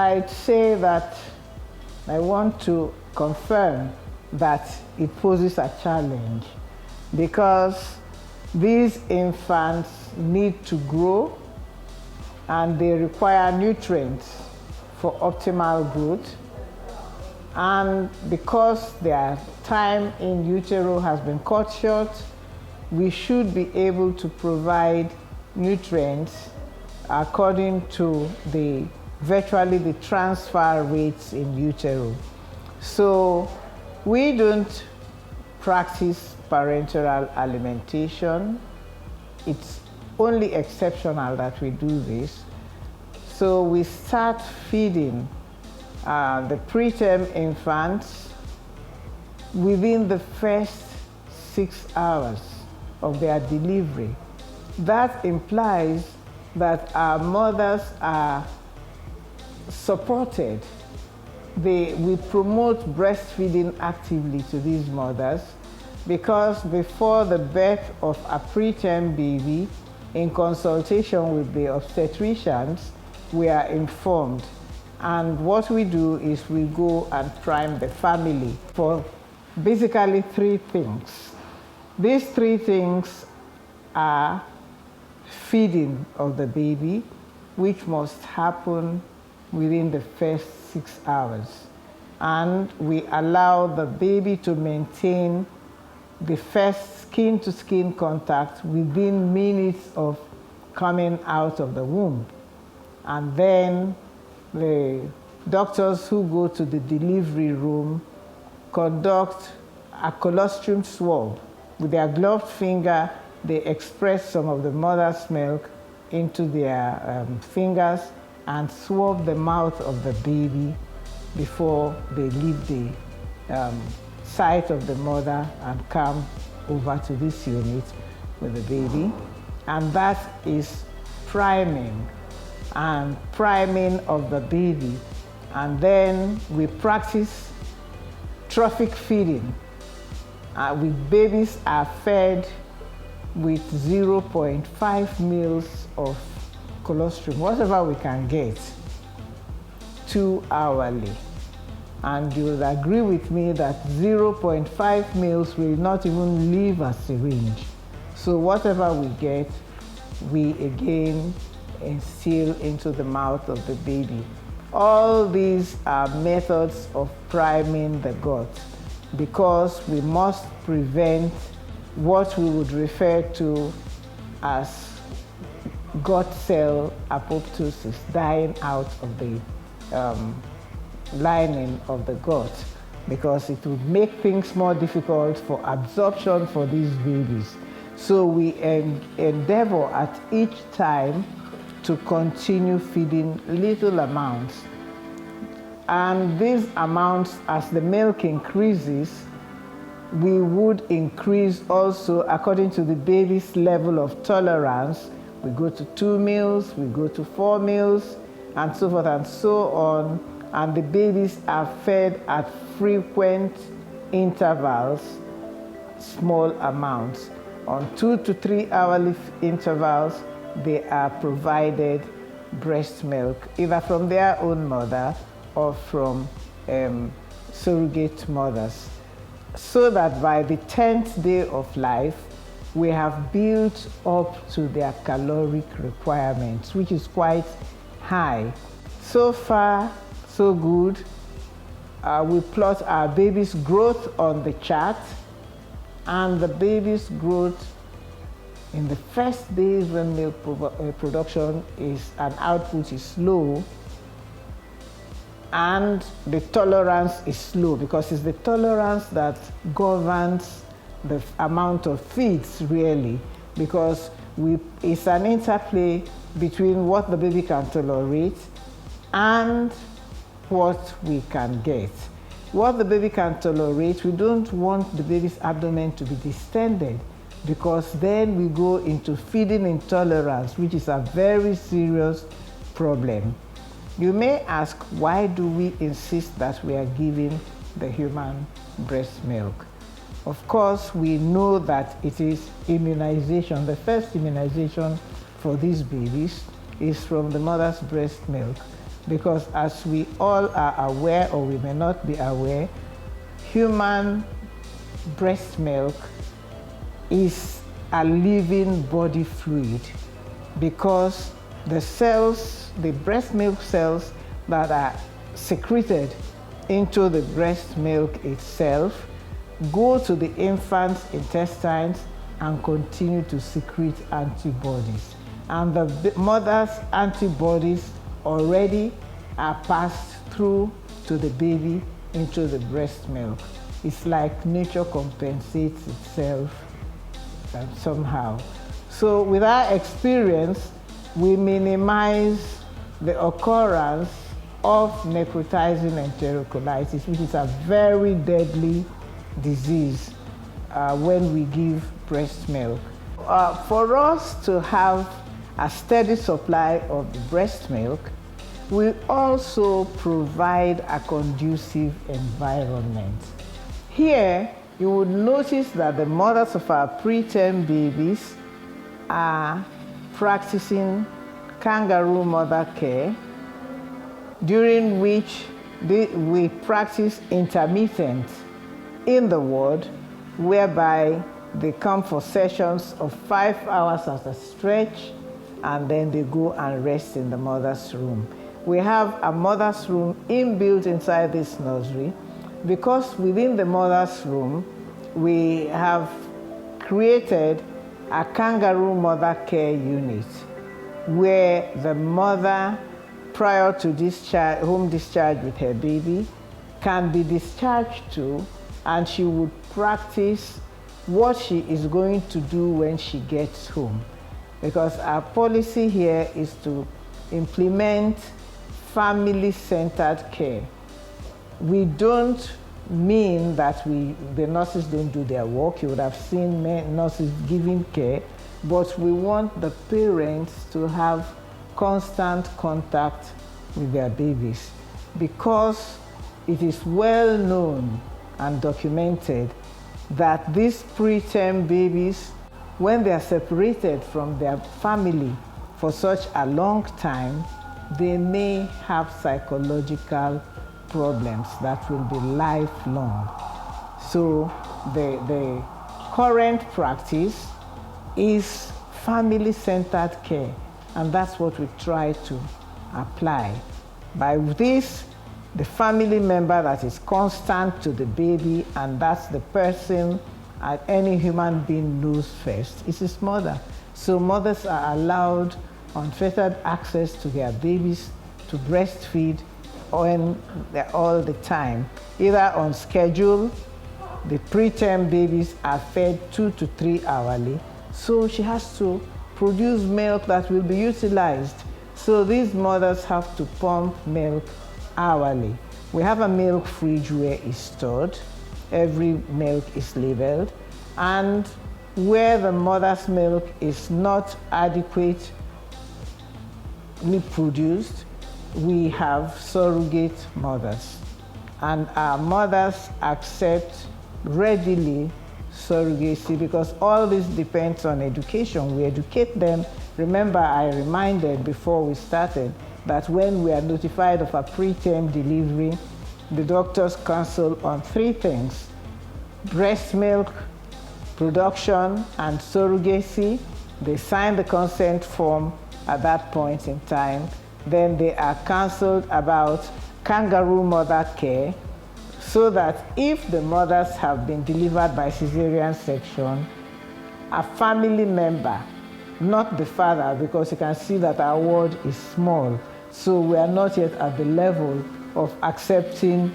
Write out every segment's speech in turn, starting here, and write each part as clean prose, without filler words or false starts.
I'd say that I want to confirm that it poses a challenge because these infants need to grow and they require nutrients for optimal growth. And because their time in utero has been cut short, we should be able to provide nutrients according to virtually the transfer rates in utero. So we don't practice parenteral alimentation. It's only exceptional that we do this. So we start feeding the preterm infants within the first 6 hours of their delivery. That implies that our mothers are supported. We promote breastfeeding actively to these mothers because before the birth of a preterm baby, in consultation with the obstetricians, we are informed. And what we do is we go and prime the family for basically 3 things. These 3 things are feeding of the baby, which must happen within the first 6 hours. And we allow the baby to maintain the first skin-to-skin contact within minutes of coming out of the womb. And then the doctors who go to the delivery room conduct a colostrum swab. With their gloved finger, they express some of the mother's milk into their fingers and swab the mouth of the baby before they leave the site of the mother and come over to this unit with the baby. And that is priming of the baby. And then we practice trophic feeding. Babies are fed with 0.5 mils of colostrum, whatever we can get, 2 hourly. And you will agree with me that 0.5 mils will not even leave a syringe. So whatever we get, we again instill into the mouth of the baby. All these are methods of priming the gut because we must prevent what we would refer to as gut cell apoptosis, dying out of the lining of the gut, because it would make things more difficult for absorption for these babies. So we endeavor at each time to continue feeding little amounts. And these amounts, as the milk increases, we would increase also according to the baby's level of tolerance. We go to 2 meals, we go to 4 meals, and so forth and so on. And the babies are fed at frequent intervals, small amounts. On 2 to 3 hourly intervals, they are provided breast milk, either from their own mother or from surrogate mothers, so that by the 10th day of life, we have built up to their caloric requirements, which is quite high. So far, so good. We plot our baby's growth on the chart, and the baby's growth in the first days when milk production and output is low, and the tolerance is slow, because it's the tolerance that governs the amount of feeds, really, because it's an interplay between what the baby can tolerate and what we can get. What the baby can tolerate, we don't want the baby's abdomen to be distended, because then we go into feeding intolerance, which is a very serious problem. You may ask, why do we insist that we are giving the human breast milk? Of course, we know that it is immunization. The first immunization for these babies is from the mother's breast milk. because as we all are aware, or we may not be aware, human breast milk is a living body fluid, because the cells, the breast milk cells that are secreted into the breast milk itself, go to the infant's intestines and continue to secrete antibodies. And the mother's antibodies already are passed through to the baby into the breast milk. It's like nature compensates itself somehow. So with our experience, we minimize the occurrence of necrotizing enterocolitis, which is a very deadly disease when we give breast milk. For us to have a steady supply of the breast milk, we also provide a conducive environment. Here, you would notice that the mothers of our preterm babies are practicing kangaroo mother care, during which we practice intermittent in the ward, whereby they come for sessions of 5 hours at a stretch, and then they go and rest in the mother's room. We have a mother's room inbuilt inside this nursery, because within the mother's room, we have created a kangaroo mother care unit, where the mother, prior to discharge, home discharge with her baby, can be discharged to, and she would practice what she is going to do when she gets home. Because our policy here is to implement family-centered care. We don't mean that the nurses don't do their work. You would have seen nurses giving care, but we want the parents to have constant contact with their babies, because it is well known and documented that these preterm babies, when they are separated from their family for such a long time, they may have psychological problems that will be lifelong. So the current practice is family-centered care, and that's what we try to apply. By this, the family member that is constant to the baby, and that's the person any human being knows first, is his mother. So mothers are allowed unfettered access to their babies to breastfeed all the time, either on schedule. The preterm babies are fed 2 to 3 hourly, so she has to produce milk that will be utilized. So these mothers have to pump milk hourly. We have a milk fridge where it's stored. Every milk is labeled, and where the mother's milk is not adequately produced, we have surrogate mothers, and our mothers accept readily surrogacy, because all this depends on education. We educate them. Remember, I reminded before we started that when we are notified of a preterm delivery, the doctors counsel on 3 things: breast milk production and surrogacy. They sign the consent form at that point in time. Then they are counseled about kangaroo mother care, so that if the mothers have been delivered by cesarean section, a family member, not the father, because you can see that our ward is small, so we are not yet at the level of accepting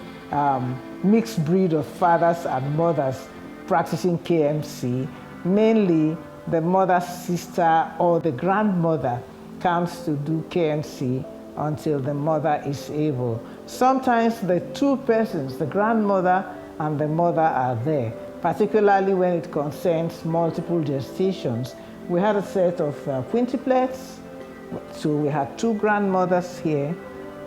mixed breed of fathers and mothers practicing KMC. Mainly the mother's sister or the grandmother comes to do KMC until the mother is able. Sometimes the 2 persons, the grandmother and the mother, are there, particularly when it concerns multiple gestations. We had a set of quintuplets, so we had 2 grandmothers here.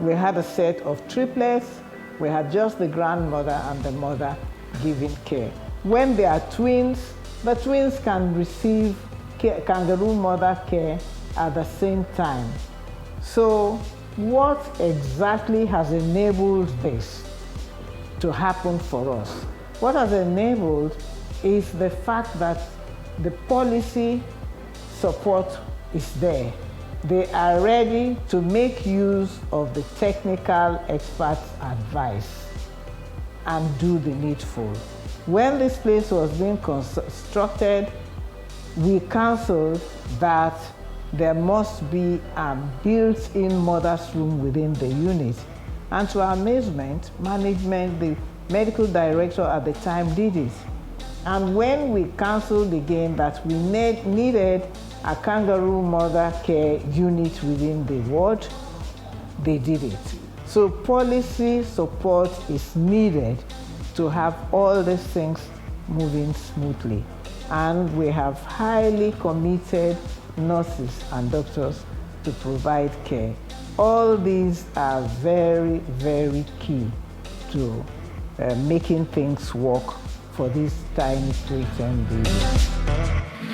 We had a set of triplets. We had just the grandmother and the mother giving care. When they are twins, the twins can receive kangaroo mother care at the same time. So what exactly has enabled this to happen for us? What has enabled is the fact that the policy support is there. They are ready to make use of the technical experts' advice and do the needful. When this place was being constructed, we counseled that there must be a built-in mother's room within the unit. And to our amazement, management, the medical director at the time did it. And when we counseled again that we needed a kangaroo mother care unit within the ward, they did it. So policy support is needed to have all these things moving smoothly. And we have highly committed nurses and doctors to provide care. All these are very, very key to making things work for these tiny preterm babies.